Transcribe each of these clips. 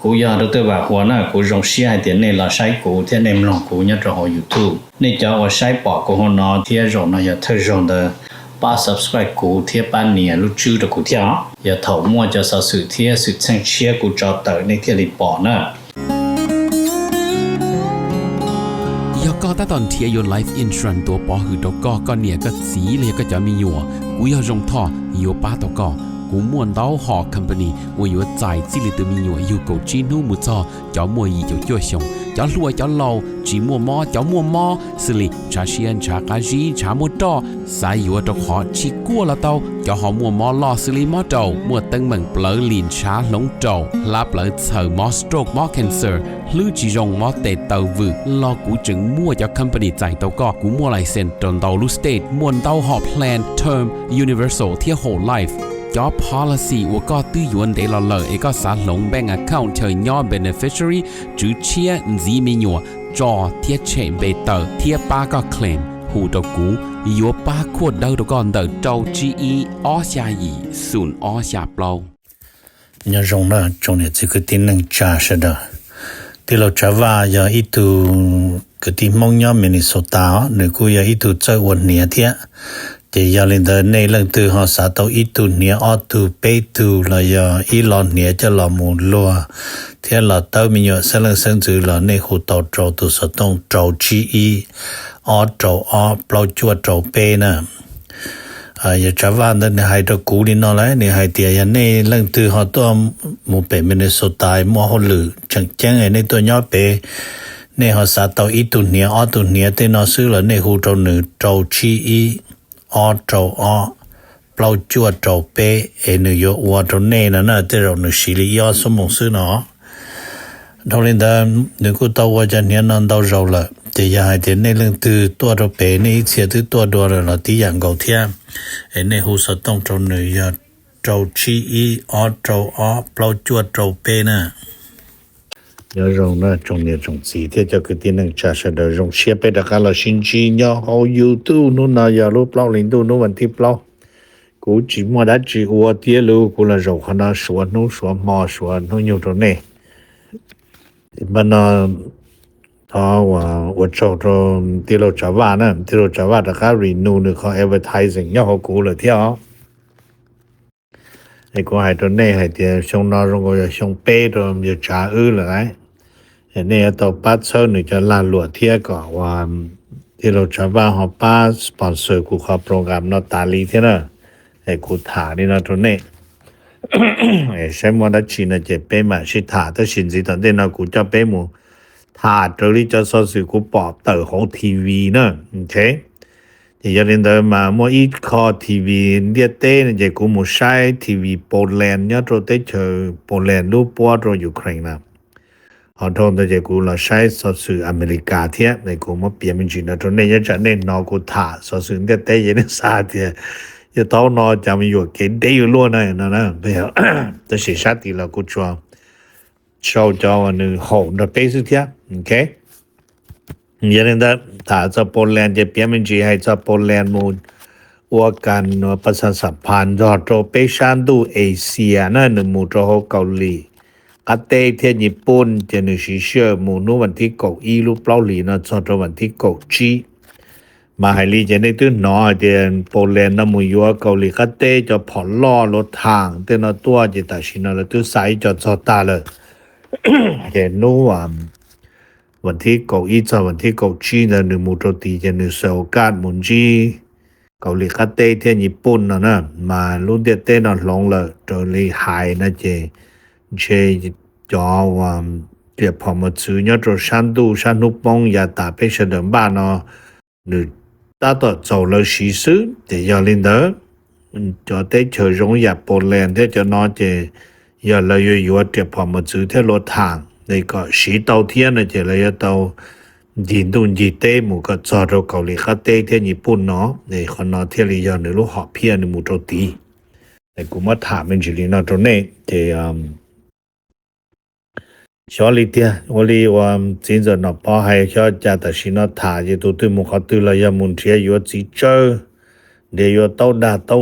กูอยากรู้ตัวว่าหัวหน้ากูรงเสียเดี๋ยวนี้เราใช้กูที่ในลองกูเนี่ยจะหอ YouTube นี่จะว่าใช้ปอกกูหัวหน้าที่รงนะอย่าเธอรงเด้อป้า subscribe กูที่ป้าเนี่ยรู้ชื่อ的กูที่อย่าถอมั่วจะสสื่อที่สุดแสงเชียกูจะเตอในที่รีปอนะก็ตอนเทียยน Life Insurance ตัวปอหือตก็เนี่ยก็สีเลยก็จะมีอยู่กูอยากจงท่ออยู่ป้าตก็กูม่วนเต้าหอ company ว่าอยู่ใจจิลิตมีอยู่กูจีนูมุจอจะมัวอีจะจ่วยชงจะรวยจะเล่าจีมัวมอจะมัวมอสิลิชาเชียนชากาจีชามัวตอสายอยู่ตะขอชิกัวละเต้าจะหอมัวมอลอสิลิมอเต้ามัวตึงเหมือนเปลือลินชาหลงเต้าลาเปลือเสือมอสโตรกมอ cancer หรือจีจงมอเตเต้าวืรอกูจึงมัวจะ company ใจเต้าก็กูมัวไลเซนตนเต้าลูสเตทมวนเต้าหอ plan term universal ที่ whole life job policy ว่าก็ตื้อยวนเดลเลอเอกสารลงแบงก์ account เธอย่อ beneficiary จื้อเชียจีมีหยัวจอเทียเชมเบเตอร์เทียป้าก็เคลมหูตะกูยัวป้าขวดเดาตะก่อนเดาเจ้า GE ออชายีศูนย์ออชาเปล่าเนี่ยรงนะจงเนี่ยคือที่นึงจ่าชะดะที่เราจะว่าอย่าอีตูคือที่มองย่อมินิโซตาหรือกูอย่าอีตูเจ้าวันเนี่ยเทียแต่ยาลินเดในเรื่องตัวหอสาตัวอีตูเนี่ยออตูเปตูละยาอีลอนเนี่ยจะละมูลัวเทียละเต้ามีอยู่เสลังเซิงจือละในหูเต้าโจตัวสต้องโจ GE ออโจออเปล่าจัวโจเปนะอย่าจะว่าในให้ตะกูนี่นอเลยในให้เตียในเรื่องตัวหอตัวหมู่เป็นมินนิโซตามัวฮอลือจังแจ้งในตัวย่อเปในหอสาตัวอีตูเนี่ยออตูเนี่ยเตนอซื้อละในหูโจหนึ่งโจ GEออโจออเปล่าจัวโจเปนโยวัวโจเน่นะเตเราหนึ่งสิริยอสมองซื้อเนาะทอลินดาหนึ่งกูตัวว่าจะเนี่ยนั่นตัวเราละแต่อย่าให้เดี๋ยวในเรื่องตัวโจเปในเสียตัวตัวเราที่อย่างเก่าเทียในหูสต้องโจหนึ่งยาโจชีอีออโจออเปล่าจัวโจเปนะ要用那种那种字体就给点能查实的用设备的干了新机要好有度นู่นน่ะอย่ารู้เปล่าลินดูนู่นวันที่เปล่ากูจิมัวได้จิวัวเตี้ยรู้กูละเราขนาดสวนนู่นสวนมอสวนนู่นอยู่ตรงนี้มันถ้าว่า我找着ที่เราจะว่านะที่เราจะว่าแต่ก็ renew เนี่ยเขา advertising 要好กู了เที่ยวไอ้กูให้ตัวนี้ให้เดี๋ยวช่วงนอนก็จะช่วงเป้ตัวจะจ่าเลยเนี่ยตัวปัดเช้าหนึ่งจะลาหลวดเที่ยก่อนว่าที่เราจะว่าเขาป้าสปอนเซอร์กูขอโปรแกรมนอตาลีที่น่ะไอ้กูถ่านี่นะตัวนี้ไอ้ใช้มอดชีนะจะเป้มาชิถ่าถ้าชินสิตอนเด็กนะกูจะเป้หมูถ่าตัวนี้จะสอนสื่อกูปอบเตอร์ของทีวีนะโอเคที่จะเรียนได้มาเมื่ออีคอทีวีเดียเต้เนี่ยจะกูมูใช้ทีวีโปแลนด์เนี่ยตัวเต้เจอโปแลนด์รูปปัวตัวยูเครนนะหอทองแต่จะกูเราใช้สอสื่ออเมริกาเทียในกูมาเปลี่ยนเป็นจีนตัวนี้จะเน้นนอกูถ่าสอสื่อเดียเต้ยันซาเทียจะต้องนอจะมีอยู่เกณฑ์ได้อยู่ล้วนนะเพื่อแต่เสียชาติเรากูชัวชาวจอหนึ่งหกเดเป้สุดเทียโอเคยันได้ถ้าจะโปแลนด์จะเปลี่ยนเป็นจีให้จะโปแลนด์มูว่าการประชาสัมพันธ์จะโตเปชันดูเอเชียนะหนึ่งมูจะเกาหลีกัตเตเทียญี่ปุ่นจะนึกชื่อมูนูวันที่เกาอีรูปเปล่าหลีนะจะวันที่เกาจีมาให้ลีจะได้ตื่นนอเดียนโปแลนด์นะมูยัวเกาหลีกัตเตจะผ่อนล่อรถทางเตนตัวจะตัดสินแล้วตัวสายจะตาเลยเห็นนู้วันที่เกาอีจะวันที่เกาจีนะหนึ่งมูโจตีจะนึกเสกการมุนจีเกาหลีกัตเตเทียญี่ปุ่นนะมาลุ้นเดียเต้นลงเลยจนลีหายนะเจเชจอว่าเดี๋ยวพอมาซื้อเนี่ยตัวชันนุปงยาตาไปเสด็จบ้านเนาะหรือตาต่อ走了西施แต่ยาลินเดอร์จะได้เชิญรงยาโปแลนด์ที่จะนอนเจยาเลยอยู่เดี๋ยวพอมาซื้อที่รถทางในก็สีเตาเทียนนะเจเลยเตายินดุนยีเต้หมู่ก็จอดเกาหลีเขาเต้ที่ญี่ปุ่นเนาะในคนนอนที่ลียาในลูกหอบเพียในหมู่โจตีแต่กูมาถามเป็นจิลินาตรงนี้ที่小李的，我哩我真正那包还小家的是那他也都对木考对了要门前有几周，你要到达到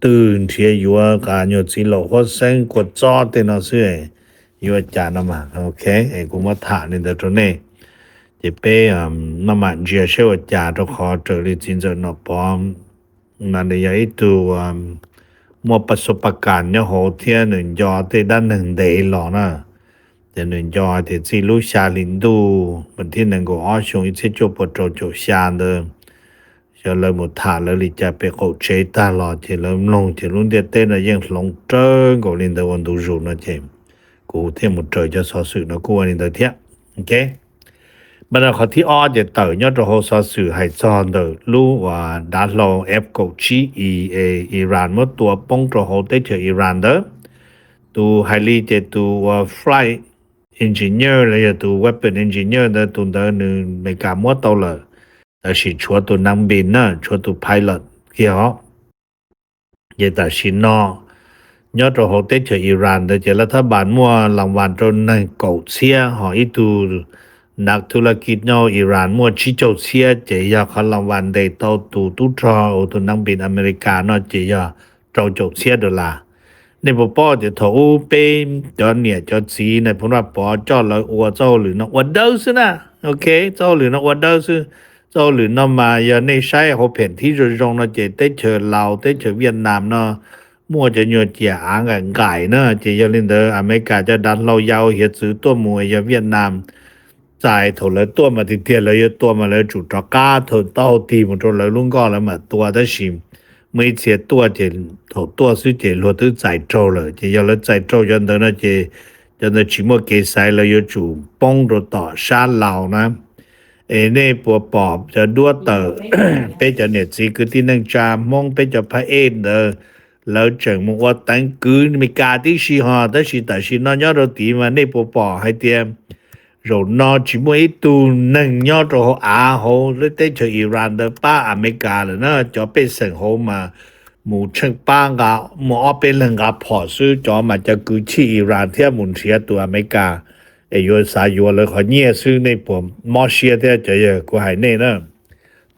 ตื่นเทียอยู่การอยู่ที่เราก็เส้นกดจอดแต่น่ะซื่อ อยู่จานมาโอเคไอ้กูมาถามนี่เดี๋ยวตรงนี้จะเป็นน้ำมันเจียเชื่อจ่าตัวขอเจอเลยจริงจังเนาะพอนั่นเลยยังตัวมัวประสบการณ์เนี่ยโหเที่ยหนึ่งยอที่ด้านหนึ่งเดียหรอนะแต่หนึ่งยอที่ที่ลูกชาลินดูมันที่หนึ่งก็อ้อชงอีกที่จบปโจโจชาเดิมจะเลยหมดถาแล้วลิจะไปโคเชตาหล่อจะเริ่มลงจะรุ่นเดียเต้นยังลงเจิ้งก็ลินเดวันดูรูนะเจมกูเที่ยหมดเจอจะสอสื่อนะกูวันนี้เดียเที่ยโอเคบรรดาคนที่อ้อจะเต่อยอดเราสอสื่อให้จอนเดอรู้ว่าด้านเราเอฟกูชีอิหร่านเมื่อตัวป้องเราได้เจออิหร่านเด้อตัวไฮลีจะตัวฟลายอินจิเนียร์เลยตัวเว็บเป็นอินจิเนียร์เด้อตัวเดินหนึ่งไม่กล้ามัวตัวเลยแต่是ชัวตัวนักบินนะชัวตัวไพลอตเกี่ยว也แต่是นอยอดเราได้เจออิหร่านเด้อจะรัฐบาลมัวรางวัลจนในเก่าเสียหออีตัวนักธุรกิจเนาะอิหร่านมัวชิโจเซียเจียเขารางวัลได้ต่อตัวตุตรอตัวนักบินอเมริกาเนาะเจียเจ้าโจเซียดอลลาร์ในปปจะถูเป็นจอเนี่ยจอสีในพวกปอจอเลยอวเจ้าหรือนกวัดเดิร์สนะโอเคเจ้าหรือนกวัดเดิร์สเจ้าหรือนกมาอย่าในใช้เขาเพ่นที่จะจงเนาะเจได้เชิญเราได้เชิญเวียดนามเนาะมัวจะเนื้อเจียอ่างกันไก่เนาะเจียลินเดอร์อเมริกาจะดันเรายาวเหียซื้อตัวมวยยาเวียดนามจ่ายถเลยตัวมาทีเทียเลยตัวมาเลยจุดตะก้าถเต้าทีมันถเลยลุงก็แล้วมาตัวได้ชิม每次多就头多是就落都在做了，就要了在做，然后呢就全部给晒了，要做帮助到山老呢。呢ปวปอบจะดัวเตอเป็นจะเนี่ยสิคือที่นั่งจามองเป็นจะพระเอกเด้อแล้วจังมึงว่าตั้งคืนมีการที่สิฮะแต่สินอนยอดตีมาในปวปอให้เตรียมrồi nó chỉ mới tu nâng nhớ rồi hồ lấy tới cho Iran đó ba America là nó cho bên sân hồ mà một chân ba ngà một ở bên lần ngà bỏ sư cho mà cho cứ chỉ Iran theo một xe tu America ấy yo sa yo là họ nhẹ sư này bỏ mò xe theo cho giờ của hải này nữa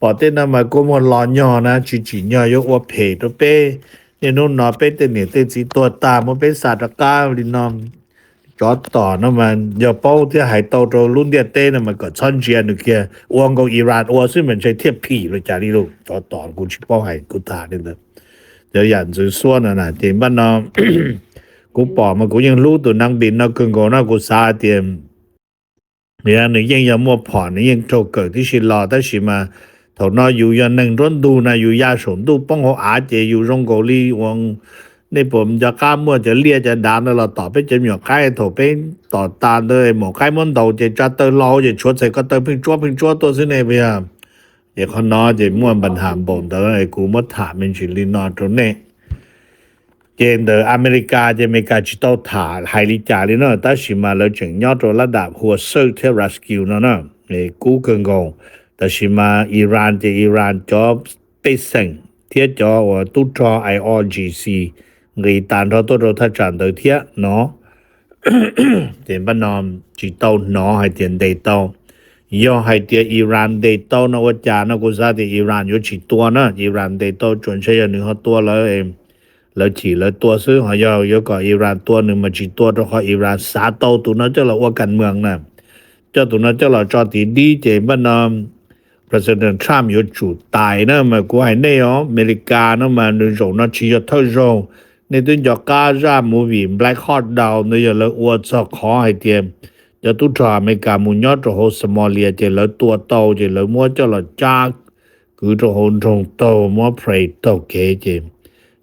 bỏ tên nó mà có một lò nhỏ na chỉ nhỏ yo ở phe đó bên nên nó bên tên này tên chỉตัวตามันเป็นสัตว์ก้าวลินอมจอดต่อนะมันอย่าเป้าที่หายโตโตรุ่นเดียเต้นะมันก็ช่อนเจียนึกเกียอ้วงกับอิหร่านอ้วซึ่งมันใช้เทียบผีเลยจ้านี่ลูกจอดต่อกูชิเป้าหายกูตาเนี่ยนะเดี๋ยวอย่างจะส่วนนะเดี๋ยวบ้านน้องกูบอกมันกูยังรู้ตัวนักบินนะกึ่งกูนะกูซาเตรียมเนี่ยนี่ยังยังมัวผ่อนนี่ยังโจเกิดที่ชิลอแต่ชิมาถอนน้อยอยู่ยันหนึ่งร้อนดูนะอยู่ยาสมดูป้องหัวอาเจอยู่รงโกลีวงในผมจะกล้ามั่วจะเลียจะดานแล้วเราต่อไปจะมีใกล้ถเป็นต่อตาเลยหมอใกล้มันเดาจะจัดเตอรอจะชดใส่ก็เตอเพิ่งจั่วตัวสิเนี่ยเพียเดี๋ยวเขาน้อจะมั่วปัญหาบ่นแต่ไอ้กูมัดถามเป็นชิลินอตรงนี้เกณฑ์เดออเมริกาจะมีการจิตเอาถาไฮริจาลิเนาะแต่ชิมาแล้วจึงยอดระดับหัวเซอร์เทรัสกิวเนาะไอ้กูเกิงกงแต่ชิมาอิหร่านจะอิหร่านจอบไปสั่งเทียจอว่าตู้จอ IRGC người tàn ra tôi rồi thay trả tới thiết nó tiền bắt nó chỉ tàu nó hay tiền đầy tàu do hay tiền Iran đầy tàu nó có trả nó có ra thì Iran có chỉ tua nữa Iran đầy tàu chuẩn xây ra nữa họ tua là em là chỉ là tua xứ họ do có Iran tua nữa mà chỉ tua cho họ Iran xả tàu tụi nó chắc là qua cảnh mường nè cho tụi nó chắc là cho tí đi thì bắt nó President Trump có chủ tài nữa mà của hai này ó America nó mà rồi nó chỉ cho thôi rồi nên tôi cho cá ra mua vì Black Hawk Down nó giờ là uất cho khó hay tiền giờ tôi trả mấy cả muốn nhớ cho hồ Somalia chỉ là tua tàu chỉ là mua cho là cha cứ cho hồn trong tàu mua pray tàu kế chỉ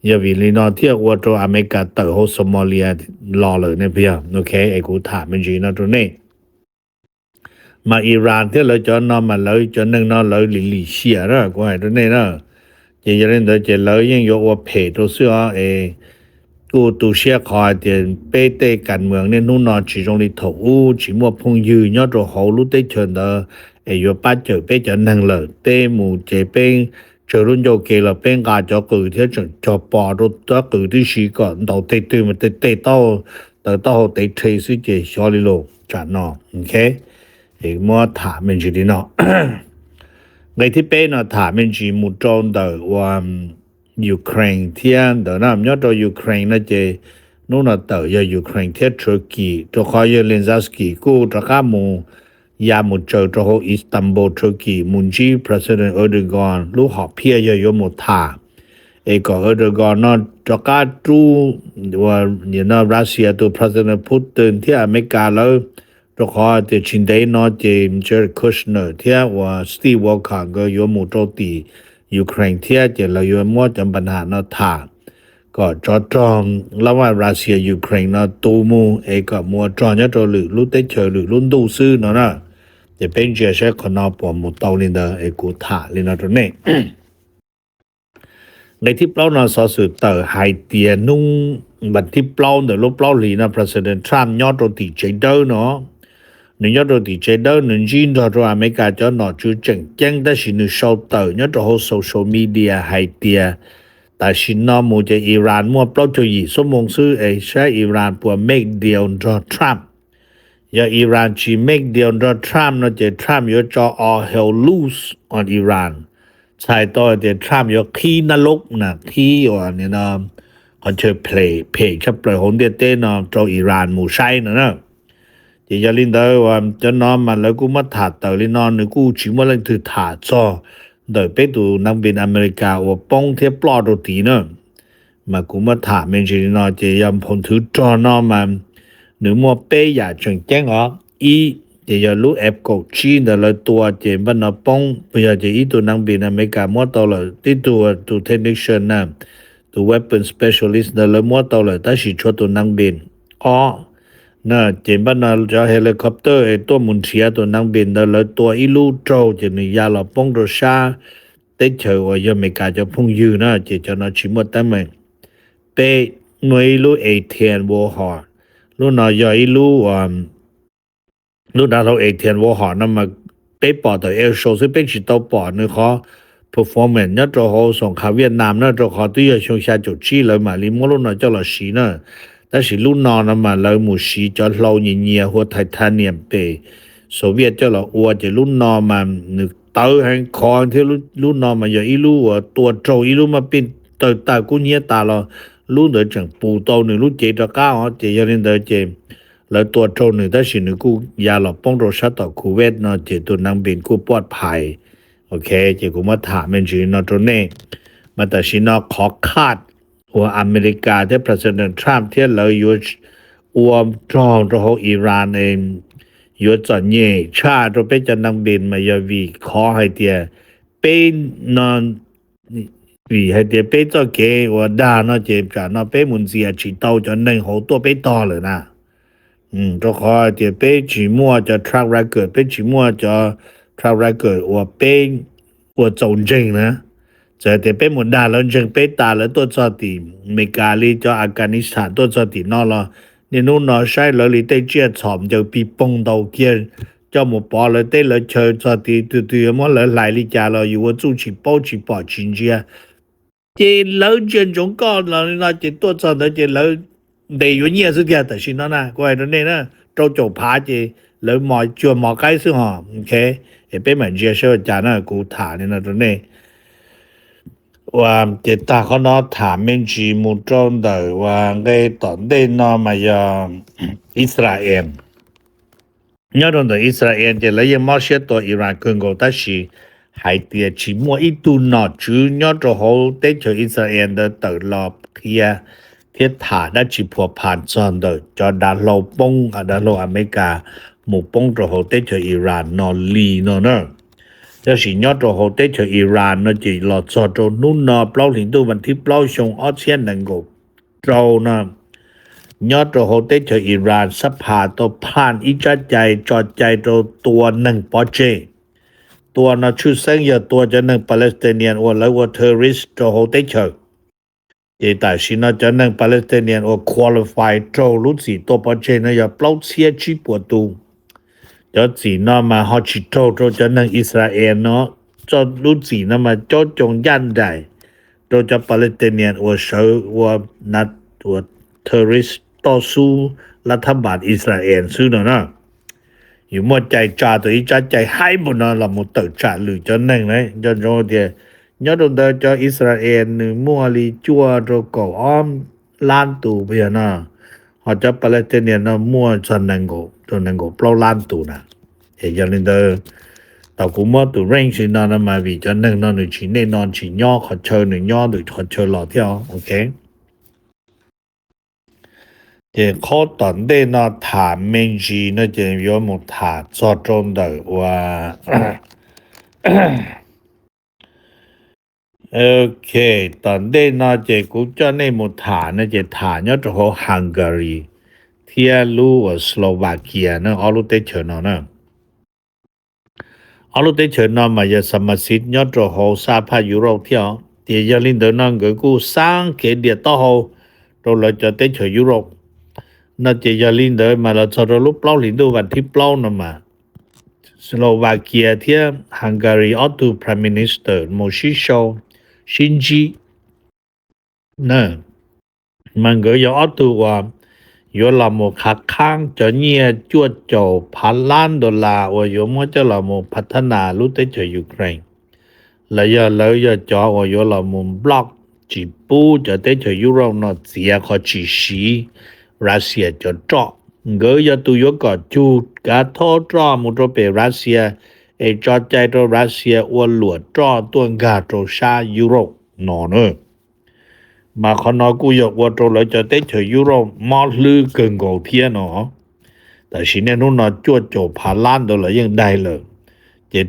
giờ vì lý nó thiết uất cho America tàu hồ Somalia loเลยเนี่ยพี่โอเคไอ้กูถามมันจีนะตรงนี้mà Iran thiết là cho nó mà lấy cho nên nó lấy lì xìa đó của hai tรงนี้นะchỉ cho nên chỉ lấy những cái uất payตัวเสื้อกูตูเชียคอยเดียนเป้เตกันเมืองเนี่ยนู่นนอนchỉ trong đi thủ chỉ mua phong dư nhớ rồi hậu lúc tới trường đó ấy vừa bắt chờ ป้จะnăng lợi tê mù chế ป้chờ luôn cho kề là ป้gà cho cử thế cho bò rồi đó cửที่สีก่อนđầu tê tê mà tê tao từ tao tê tê sĩ chế xóa đi lộ trả nó ok thì mua thả mình chỉ đi nó ngàyที่เป้nó thả mình chỉ một trong đời Ukraine thiên đó là nhớ cho Ukraine nó chỉ นู่นน่ะเตยยูเครนเทตุรกีตัวคอยเลนซัสกีกูตะกามูยามุเจอตัวอิสตันบูลตุรกีมุนจีประธานาธิบดีเออร์โดกอนลูกหอบเพียยมุทาก็เออร์โดกอนนอตะกาตูว่าเนี่ยนะรัสเซียตัวประธานาธิบดีพุตินที่อเมริกาแล้วตัวคอยที่ชินได้นอเจมส์เจอร์คุชเนอร์ที่ว่าสตีวอลคาก็ยมุโตตียูเครนที่จะเรายมัวจำปัญหานอทาก็จอจองระหว่างรัสเซียยูเครนนะตูมูก็มัวจอเนี่ยตัวหรือรู้ได้เฉยหรือรุ่นดูซื้อเนาะนะจะเป็นเจใช้คนเอาปอมุตอลินเดกูถาลินะตัวนี้ ในที่เปล่านอสอสือเตอไฮเตียนุ่งบัดที่เปล่าเดลบเปล่าลีนะ President Trump ยอดโรติเจเดอร์เนาะในยอดโรติเจเดอร์นึงจีนตัวอเมริกาจะนอจูจังจังได้สินชาวเตอยอดโฮโซเชียลมีเดียไฮเตียแต่ชินนอมูจะอิหร่านมัวเปล่าจุยสมงซื้อใช้อิหร่านปัว make deal ดอทรัมป์ยาอิหร่านจี make deal ดอทรัมป์เนาะจะทรัมป์ยอจะ all hell loose on Iran ใช่ต่อจะทรัมป์ยอขี้นรกนะขี้ว่าเนี่ยนะเขาเชิญเพลชับเปลือยหงเดเต้เนาะเจ้าอิหร่านหมู่ใช่เนาะจะยาลินเดอว่าจะนอนมันแล้วกูมาถาเตอลินอนนึกูชิมว่าเลยถือถาซ้อโดยไปดูนักบินอเมริกาว่าป้องเทียบปลอดตีเนาะมากูมาถามเมนจินอจะยำผลถือจอนอมันหรือมัวเป้อย่าจังแจ้งจะยารู้แอปกดชีนแต่ละตัวเจมบันป้องเพื่อจะอีตัวนักบินอเมริกามัวตัวเลยที่ตัวเทคนิคนะตัว weapon specialist แต่ละมัวตัวเลยแต่สิชดตัวนักบินน่ะเจมบันจะเฮลิคอปเตอร์ตัวมุนเสียตัวนักบินแต่ละตัวอีลูโจจะนี่ยาละป้องตัวชาได้เจอว่าอเมริกาจะพุ่งยืนนะจะน่าชิมว่าแต่ไม่เป้หน่วยลูเอเทียนวอร์ฮอร์ลูน่ะยาอีลูลูดาเราเอเทียนวอร์ฮอร์นั่นมาเป้ปอตัวเอลโชซึ่งเป็นชิตปอนี่เขา performance เนี่ยตัวเขาส่งข่าวเวียดนามเนี่ยตัวเขาที่จะชงชาจุดชี้เลยมาลิมลูน่ะเจ้าละสีเนี่ยแต่สิลูกนอนมาเลยหมู่สีจะเราเงียหัวไททาเนียมเปโซเวียตเจ้าละอัวจะลูกนอนมานึกเตอแห่งคอนที่ลูกนอนมาอย่าอีลูตัวโจอีลูมาเป็นตากูเนียตาเราลูกเดจังปูโตหนึ่งลูกเจตะก้าวเจยันเดเจแล้วตัวโจหนึ่งแต่สินึกกูยาหลอกป้องโรชาต่อคูเวตเนาะเจตัวนังบินกูปลอดภัยโอเคเจกูมาถามเป็นจีนตัวนี้มาแต่สินอขอคาดว่าอเมริกาที่ President Trump ที่เราอยู่อวมจองตัวอิหร่านเองอยู่จอนเย่ชาตัวเป็นจะนังบินมายาวีขอให้เตียเป็นนอนวีให้เตียเป็นเจ้าเกว่าด่าเนาะเจ็บจ้ะเนาะเป็นมุนเสียฉีเต้าจะ1หัวตัวไปต่อเลยนะตัวขอเตียเป็นฉีมัวจะ track record เป็นฉีมัวจะ track record ว่าเป็นว่าจงจริงนะจะแต่เป็นหมุนดาแล้วจึงเป็นตาแล้วตัวจอติเมกาลีจะอัฟกานิสถานตัวจอตินอละนี่นู่นนอใช้แล้วลิได้เจียฉอมจะปีปงเตาเกียเจ้าหมูปอเลยได้เลยเชิญจอติตัวๆมันเลยหลายลิจาเราอยู่ว่าจู่ฉีเป้าฉีปอชินเจียเจแล้วเจียนจงก็เราน่าจะตัวจอ的เจแล้วได้อยู่เนี่ยสุดยอดแต่ชินนะก็ไอ้ตรงนี้นะเจ้าจบพาเจแล้วหมอจวนหมอใกล้ซึ่งหอโอเคเป็นเหมือนเจียเชื่อจานะกูถามนี่นะตรงนี้ว่าเจตาเขาเนาะถามเมนจีมุจงเดว่าไงตอนได้นอมายาอิสราเอลยอดของอิสราเอลจะเลยยังมาเชื่อตัวอิหร่านคนก็ตัดสิหายเตียชิมัวอีตูนอจูยอดของเขาได้เจออิสราเอลเดตลอดเทียถาได้ชิพัวผ่านจอนเดจอดาโลปงดาโลอเมริกาหมู่ปงตัวเขาได้เจออิหร่านนอลีเนาะจะสิยอดตัวเขาได้เจออิหร่านเนาะจีหลอดจอดนู่นเนาะเปล่าถึงตัววันที่เปล่าชงออเซียนนังกบเราเนาะยอดตัวเขาได้เจออิหร่านสภาตัวผ่านอิจัดใจจอดใจตัว1ปอเจตัวน่ะชื่อเส้นอย่าตัวจะ1ปาเลสไตเนียนว่าแล้วว่าเทอร์ริสต์ตัวเขาได้เจอแต่สินะจะ1ปาเลสไตเนียนว่าควอลิฟายโจรู้สิตัวปอเจนะอย่าเปล่าเสียชีปวดตูจะสีนอมาฮอชิโตจะนั่งอิสราเอลเนาะจะรู้สีนมาจดจงยันได้จะปาเลสไตเนียนว่าเสือว่านัดว่าเทอร์ริสต์ต่อสู้รัฐบาลอิสราเอลซึ่งเนาะอยู่มั่วใจจ่าตัวอีจ่าใจให้หมดเนาะเราหมดเติจ่าหรือจะนั่งเลยจะโจเดียยอดเดินจะอิสราเอลมั่วลีจัวโรกอ้อมล้านตูเพียนะ họ cho Palestinian nó mua cho năng gỗ bao lan tù nè thì cho nên đó tao cũng mua tù range thì nó mà vì cho nên nó chỉ nên nó chỉ nhỏ họ chơi nữa nhỏ được họ chơi lọ theo ok thì khó tận đây nó thả mình gì nó chỉ có một thả cho trong đời và ok tận đây nó chỉ cũng cho nên một thả nó chỉ thả nhớ cho họ Hungary Thia Lu và Slovakia nó ở lúc tới chờ nó nè ở lúc tới chờ nó mà giờ sắm xịt nhớ cho họ sa pa Europe theo thì giờ linh tới nó người cũng sang cái địa to họ rồi lại cho tới chờ Europe nó chỉ giờ linh tới mà là cho lúc lâu linh tớiวันที่lâu nữa mà Slovakia thia Hungary auto prime minister Moshiso Shinji nè mà người giờ auto và yo là một khả kháng cho nhẹ chuột chầu $1,000,000 và yo mo cho là một phát na lúc tới cho Ukraine là giờ lợi giờ cho và yo là một block chỉ bu cho tới cho Europe nó chia khó chỉ sĩ Russia cho trọ người giờ tụi yo có chu cả thô trọ một chỗ về Russia ai cho chạy cho Russia và lụa trọ tuần gà cho xa Europe nó nữa màเขาnóiกูอยากว่าตัวเราจะได้เฉยยุโรปมอลือเกินกว่าเพียเนาะแต่สิเนี่ยนู้นน่ะจวดโจ$1,000,000ตัวละยังได้เลย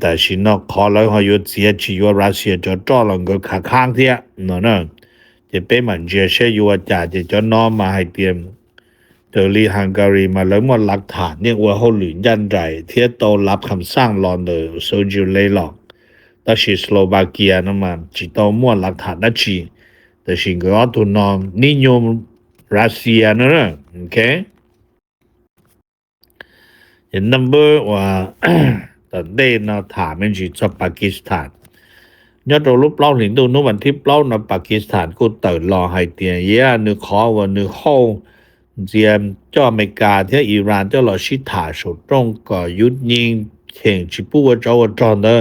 แต่สิเนาะขอแล้วเขาอยู่เสียชีวิตรัสเซียจะจ่อลงก็ขาข้างเทียเนาะนะจะเป็นมันเจเชอยู่ว่าจะน้อมมาให้เตรียมเตอรีฮังการีมาแล้วหมดหลักฐานเนี่ยว่าเขาหลุนยันใจเทียโตรับคำสั่งลอนเดอร์โซจิเลหลอกแต่สิสโลวาเกียนั่นมันจิโตมั่วหลักฐานนั่นชีแต่สิ่งก็ตัวนอมนิยมรัสเซียนะโอเคเห็นนัมเบอร์ว่าตอนเดนถามมันจีจากปากีสถานยอดรูปเล่าถึงดูนู้วันที่เล่าในปากีสถานก็เติร์รอให้เตียเยอะนึกขอว่านึกเข้าเจียมเจ้าอเมริกาที่อิหร่านเจ้าเราชิถาสุดตรงก็ยุดยิงเข่งชิปูว่าเจ้าว่าจอนเดอ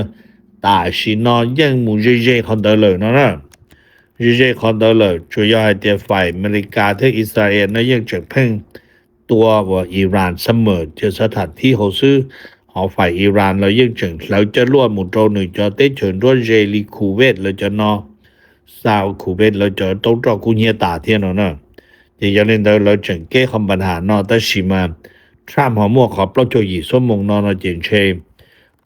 แต่สินอยังมูเจคนเดอเลยนะ日日看到了主要係啲ฝ่ายอเมริกาที่อิสราเอลนั้นยังจะเพิ่งตัวว่าอิหร่านเสมอที่สถานที่เขาซื้อของฝ่ายอิหร่านเรายังจึงเราจะร่วมหมู่โจหนึ่งจะได้เชิญด้วยเจลีคูเวตเราจะนอซาวคูเวตเราจะต้องรอกุญแจตาเทียนเนาะที่จะเล่นเราจึงแก้คำปัญหาเนาะแต่สิมาทรัมป์หัวมั่วขอปล่อยโจยีสมมงเนาะจึงเช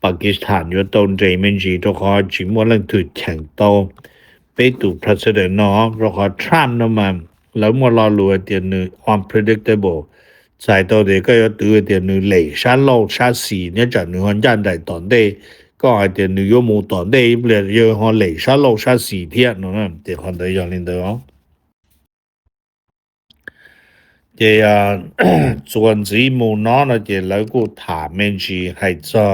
ปากีสถานอยู่ตรงเจมันจีตัวขอจิมว่าเรื่องถือแข่งโตไปตู่ president เนาะเพราะว่าทรัมป์มันแล้วมัวรอรู้เดี๋ยวนึง unpredictable ใส่ตัวเด็กก็จะตื่นเดี๋ยวนึงเหล่ชาโลชาสีเนี่ยจะนึงคนยันได้ตอนได้ก็เดี๋ยวนึงยมูตอนได้เปลี่ยนเยอะคนเหล่ชาโลชาสีเทียนเนาะเดี๋ยวคนได้ยังเล่นเด้อเดี๋ยวส่วนสีมูเนาะเดี๋ยวแล้วกูถามมันสิให้จะ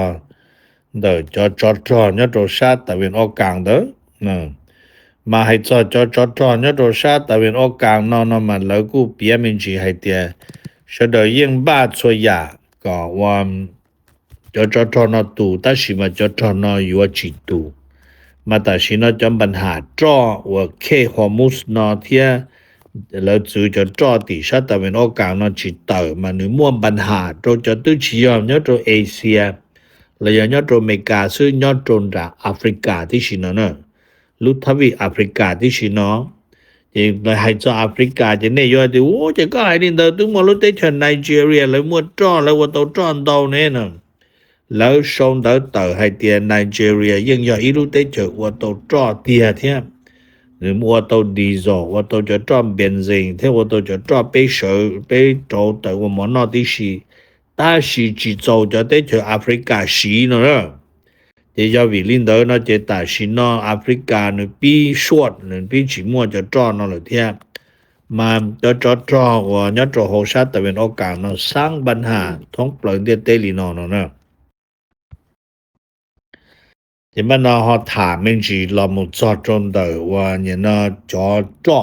เดี๋ยวจะเนี่ยตัวชาติตะวันออกกลางเด้อนะมาให้จอเนี่ยตัวชาติตะวันออกกลางเนาะมันแล้วกูเปียมันสิให้เตียเสดยิ่งบ้าช่วยยาก็ว่าจอเนาะตู่แต่สิมาจอเนาะอยู่จิตตู่มาแต่สิเนาะจำปัญหาจ้อว่าเคฮอร์มุสเนาะเทียแล้วจู่จะจ้อติชาติตะวันออกกลางเนาะจิตเตอมานึม่วปัญหาจะตื้อชิยอมเนี่ยตัวเอเชียแล้วเนี่ยตัวอเมริกาซึ่งเนี่ยตรงจากแอฟริกาที่สิเนาะลุทวีแอฟริกาที่สิเนาะจะให้จอแอฟริกาจะเนี่ยยอดโอ้จะก็ให้ดินเดอตึงมาลุเตชนไนจีเรียแล้วมัวจ้อแล้วว่าตัวจ้อนเตาเนี่ยนะแล้วชงเตอให้เตียไนจีเรียยังยอดอีลุเตชว่าตัวจ้อเตียเทียหรือมัวตัวดีโซว่าตัวจะจ้อเบนซินเทียว่าตัวจะจ้อไปเสือไปโจแต่ว่ามันนอที่สิแต่สิจิโจจะเตชแอฟริกาสีเนาะจะ要为领导那จะ大新เนาะแอฟริกาเนี่ยปีชวดเนี่ยปีจิมัวจะจ้อเนาะเลยเทียมาจะจ้อว่าเนี่ยจะโหชาติตะวันออกกลางเนาะสร้างปัญหาท้องปล่อยเดียเตลีเนาะจะมันเนาะเขาถามมันสิเราหมดจอดจนเดอว่าเนี่ยเนาะจ้อ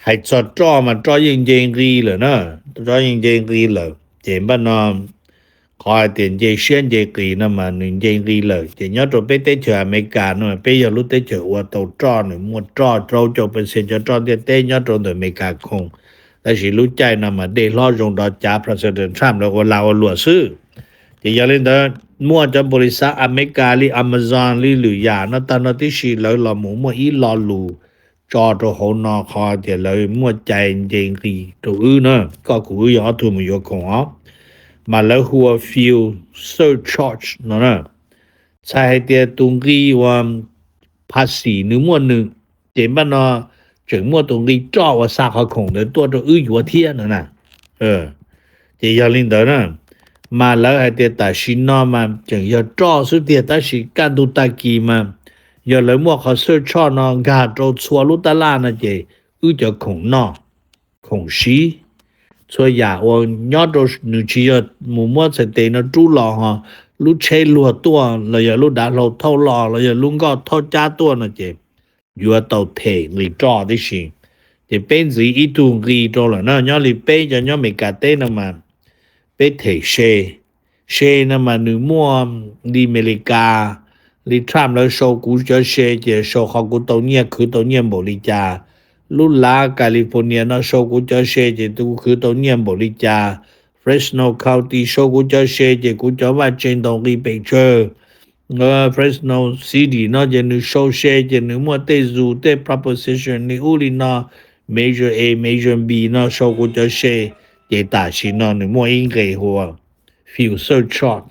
ให้จ้อมันจ้อยิงรีเลยเนาะจ้อยิงรีเลยจะมันเนาะขอเตียนเจเชียนเจกรีนะมันเจรีเลยจะยอดตัวไปเตเจออเมริกาเนาะไปยอดรู้เตเจอว่าตัวจ้อเนี่ยมัวจ้อโจเป็นเซนจะจ้อเตยอดตัวอเมริกาคงแต่ แต่สิรู้ใจนำมาได้รอจงดอจา President Trump แล้วก็ลาวหลวซื้อจะอย่าเล่นเด้อมั่วจะบริษัทอเมริกาหรือ Amazon หรืออย่านะตอนที่สิแล้วละหมู่มั่วอีลอลูจอตัวโหนอคอจะเลยมั่วใจจริงๆตัวนะก็กูอยากถูกอยู่ของมาแล้วหัว feel surcharge นะใช่เดียตรงที่ว่าภาษีนึงมั่วนึงเจ็บมันนะ整么东西照我撒好空的多着有天了呢这要领导呢嘛老还得打新那嘛整要照是的但是干都打机嘛要来么好事操呢干着错路的啦呢这有着空呢空隙所以呀我要着你去要默默在对那住了哈路车路多了要路打路偷了了要路高偷加多呢这อยู่ต่อเทหรือจอได้สิจะเป็นสิอีตุงกีโตละนะยอลิเปจะยอมิกาเตนะมาเปเทเชนะมานึมัวดีอเมริกาลิทรัมแล้วโชกูจะเชจะโชฮอกูตอเนี่ยคือตอเนี่ยบริจาลุลาแคลิฟอร์เนียนะโชกูจะเชจะตูคือตอเนี่ยบริจาFresno County โชกูจะเชจะกูจะว่าเจนตองกีเปเชอFresno City เนาะจะนึกโซเชียลจะนึกมัวเตจูเต proposition นี่อุลินะ major A major B เนาะโชกุจะเชจะตาชิเนาะนึกมัวอิงเกหัว feel so short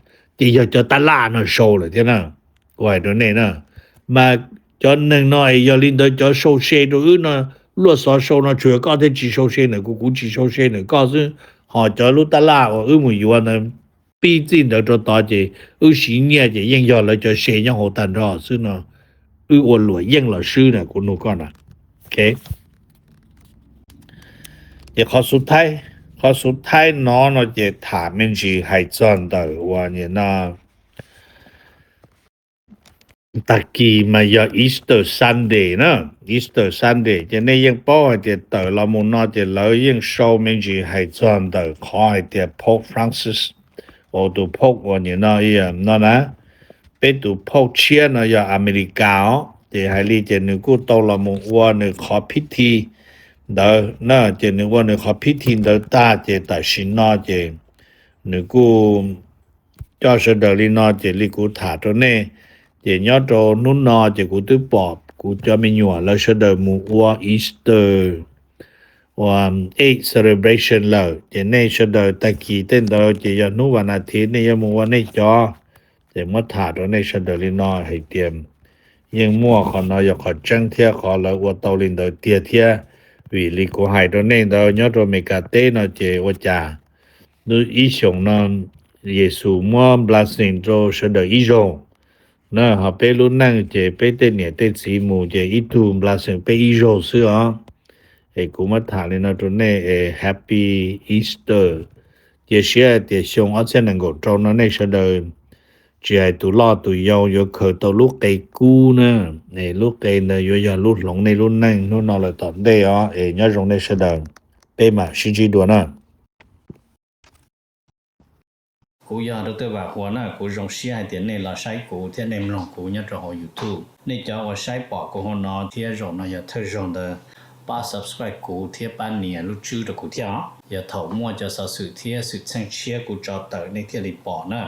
จะตลาดเนาะโชเลยที่น่ะไว้ตัวนี้นะมาจนนึงเนาะอย่าลินเดจะโซเชียลตัวอื่นเนาะลัวซอโชเนาะช่วยก็ได้จีโซเชียลเนี่ยกูจีโซเชียลเนี่ยก็ซึ่งหอจะรู้ตลาดว่ามื้ออยู่ว่านั้น毕竟的这大姐20年的应要了就谁样好单着是呢我落应了是呢กูนูก่อนนะโอเค也ข้อสุดท้ายน้องเราจะถามมันสิให้จอนได้ว่าเนี่ยนะตะกี้มาอย่า Easter Sunday นะ Easter Sunday จะเนี่ยยังป้อจะต่อเรามุนจะเลยยังโชว์มันสิให้จอนได้ขอให้จะPope Francis我都พกว่าเนี่ยนะนะไปดูพกเชียนะอย่าอเมริกาจะให้ลีจะนึกกูตอละมงว่านึกขอพิธีเดอนะจะนึกว่านึกขอพิธีเดอตาจะตัดสินนะจะนึกกูเจ้าเสดลีนะจะลีกูถาตัวเนี่ยจะยอดโตนุ่นนะจะกูตื้อปอบกูจะไม่หยัวแล้วเสดมูว่าอีสเตอร์ว่าcelebration แล้วจะเนี่ยเสดตะกี้เต้นเดอจะยานุวันอาทิตย์เนี่ยมูว่าเนี่ยจอจะมาถาตัวเนี่ยเสดลีนะให้เตรียมยังมั่วขอนะอยากขอจังเทียขอแล้วว่าตอลินเดอเตียเทียวิลิกูให้ตัวเนี่ยเดอยอดเมกาเตนะเจว่าจาดูอีชงนะเยซูมั่ว blessing โตเสดอีจงนะฮะไปรุ่นนั่งเจไปเต้นเนี่ยเต้นสีมูเจอีทู blessing ไปอีจงซื้อกูมาถามเลยนะตัวเนี่ยhappy Easter เจเชียเจชงเอาเส้นหนึ่งก็ตรงนั้นเนี่ยเสดจะให้ตัวรอตัวยาวอยู่เคยตัวลูกไก่กูนะเนี่ยลูกไก่เนี่ยอยู่ลูกหลงในรุ่นนั่งนู่นนอนเลยตอนเดียวย้อนลงในเสดไปมาชิจิตัวนะกูอยากตัวว่าหัวน่ะกูจงเสียให้เดี๋ยวนี้เราใช้กูที่ในมลองกูเนี่ยจะหอ YouTube นี่จะว่าใช้ปอกกูหัวนอที่จงน่ะอย่าเธอจงเดอป้า subscribe กูที่ป้าเนี่ยรู้ชื่อ的กูที่อย่าเถามั่วจะสื่อที่สื่อเชิงเชียกูจะเตอในที่รีปอนะ